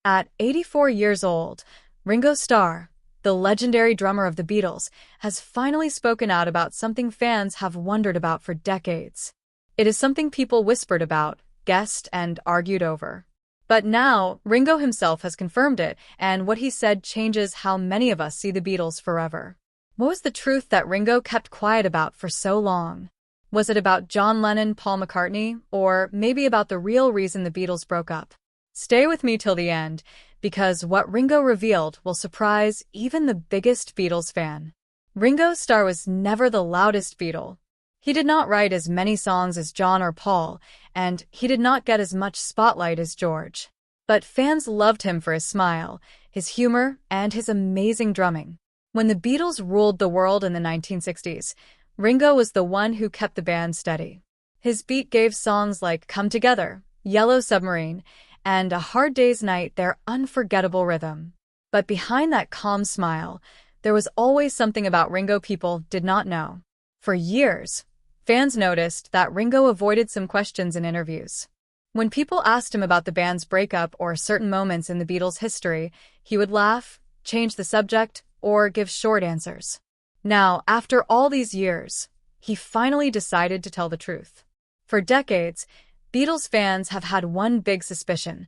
At 84 years old, Ringo Starr, the legendary drummer of the Beatles, has finally spoken out about something fans have wondered about for decades. It is something people whispered about, guessed, and argued over. But now, Ringo himself has confirmed it, and what he said changes how many of us see the Beatles forever. What was the truth that Ringo kept quiet about for so long? Was it about John Lennon, Paul McCartney, or maybe about the real reason the Beatles broke up? Stay with me till the end, because what Ringo revealed will surprise even the biggest Beatles fan. Ringo Starr was never the loudest Beatle. He did not write as many songs as John or Paul, and he did not get as much spotlight as George. But fans loved him for his smile, his humor, and his amazing drumming. When the Beatles ruled the world in the 1960s, Ringo was the one who kept the band steady. His beat gave songs like Come Together, Yellow Submarine, and A Hard Day's Night their unforgettable rhythm. But behind that calm smile, there was always something about Ringo people did not know. For years, fans noticed that Ringo avoided some questions in interviews. When people asked him about the band's breakup or certain moments in the Beatles' history, he would laugh, change the subject, or give short answers. Now, after all these years, he finally decided to tell the truth. For decades, Beatles fans have had one big suspicion,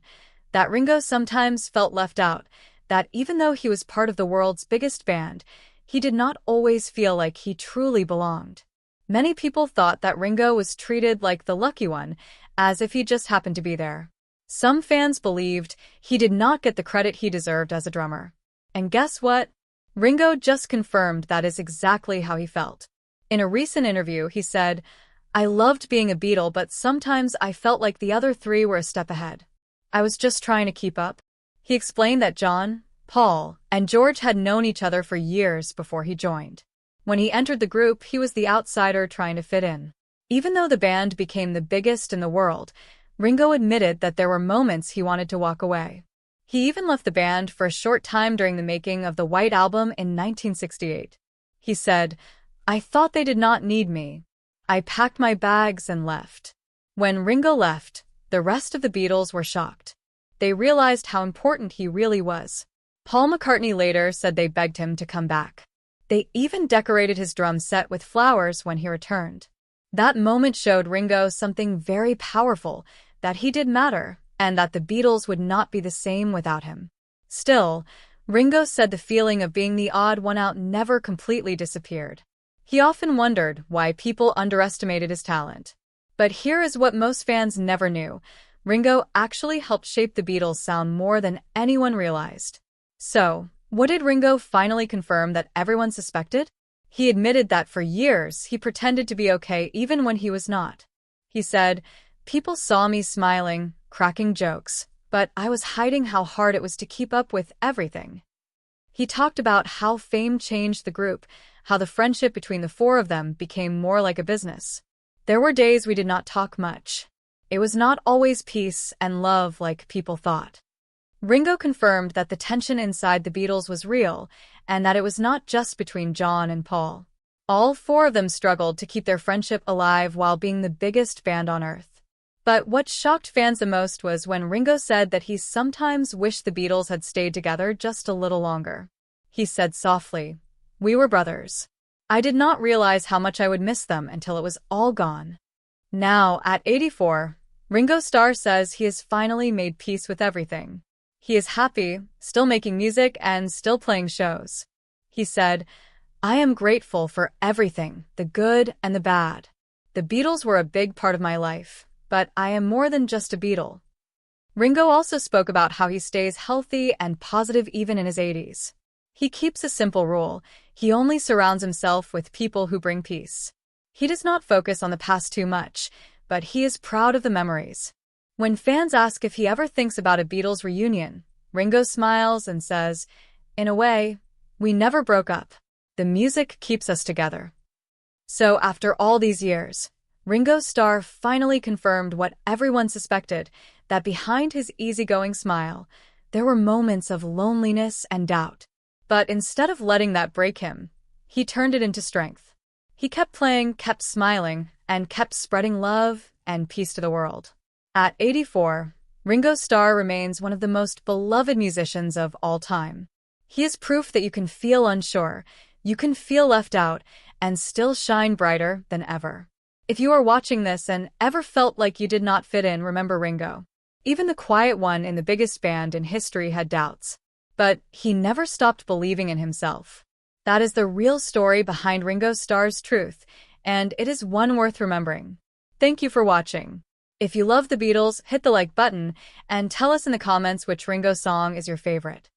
that Ringo sometimes felt left out, that even though he was part of the world's biggest band, he did not always feel like he truly belonged. Many people thought that Ringo was treated like the lucky one, as if he just happened to be there. Some fans believed he did not get the credit he deserved as a drummer. And guess what? Ringo just confirmed that is exactly how he felt. In a recent interview, he said, "I loved being a Beatle, but sometimes I felt like the other three were a step ahead. I was just trying to keep up." He explained that John, Paul, and George had known each other for years before he joined. When he entered the group, he was the outsider trying to fit in. Even though the band became the biggest in the world, Ringo admitted that there were moments he wanted to walk away. He even left the band for a short time during the making of the White Album in 1968. He said, "I thought they did not need me. I packed my bags and left." When Ringo left, the rest of the Beatles were shocked. They realized how important he really was. Paul McCartney later said they begged him to come back. They even decorated his drum set with flowers when he returned. That moment showed Ringo something very powerful, that he did matter, and that the Beatles would not be the same without him. Still, Ringo said the feeling of being the odd one out never completely disappeared. He often wondered why people underestimated his talent. But here is what most fans never knew. Ringo actually helped shape the Beatles' sound more than anyone realized. So, what did Ringo finally confirm that everyone suspected? He admitted that for years he pretended to be okay even when he was not. He said, "People saw me smiling, cracking jokes, but I was hiding how hard it was to keep up with everything." He talked about how fame changed the group, how the friendship between the four of them became more like a business. "There were days we did not talk much. It was not always peace and love like people thought." Ringo confirmed that the tension inside the Beatles was real, and that it was not just between John and Paul. All four of them struggled to keep their friendship alive while being the biggest band on Earth. But what shocked fans the most was when Ringo said that he sometimes wished the Beatles had stayed together just a little longer. He said softly, "We were brothers. I did not realize how much I would miss them until it was all gone." Now, at 84, Ringo Starr says he has finally made peace with everything. He is happy, still making music, and still playing shows. He said, "I am grateful for everything, the good and the bad. The Beatles were a big part of my life, but I am more than just a Beatle." Ringo also spoke about how he stays healthy and positive even in his 80s. He keeps a simple rule: he only surrounds himself with people who bring peace. He does not focus on the past too much, but he is proud of the memories. When fans ask if he ever thinks about a Beatles reunion, Ringo smiles and says, "In a way, we never broke up. The music keeps us together." So after all these years, Ringo Starr finally confirmed what everyone suspected, that behind his easygoing smile, there were moments of loneliness and doubt. But instead of letting that break him, he turned it into strength. He kept playing, kept smiling, and kept spreading love and peace to the world. At 84, Ringo Starr remains one of the most beloved musicians of all time. He is proof that you can feel unsure, you can feel left out, and still shine brighter than ever. If you are watching this and ever felt like you did not fit in, remember Ringo. Even the quiet one in the biggest band in history had doubts. But he never stopped believing in himself. That is the real story behind Ringo Starr's truth, and it is one worth remembering. Thank you for watching. If you love the Beatles, hit the like button and tell us in the comments which Ringo song is your favorite.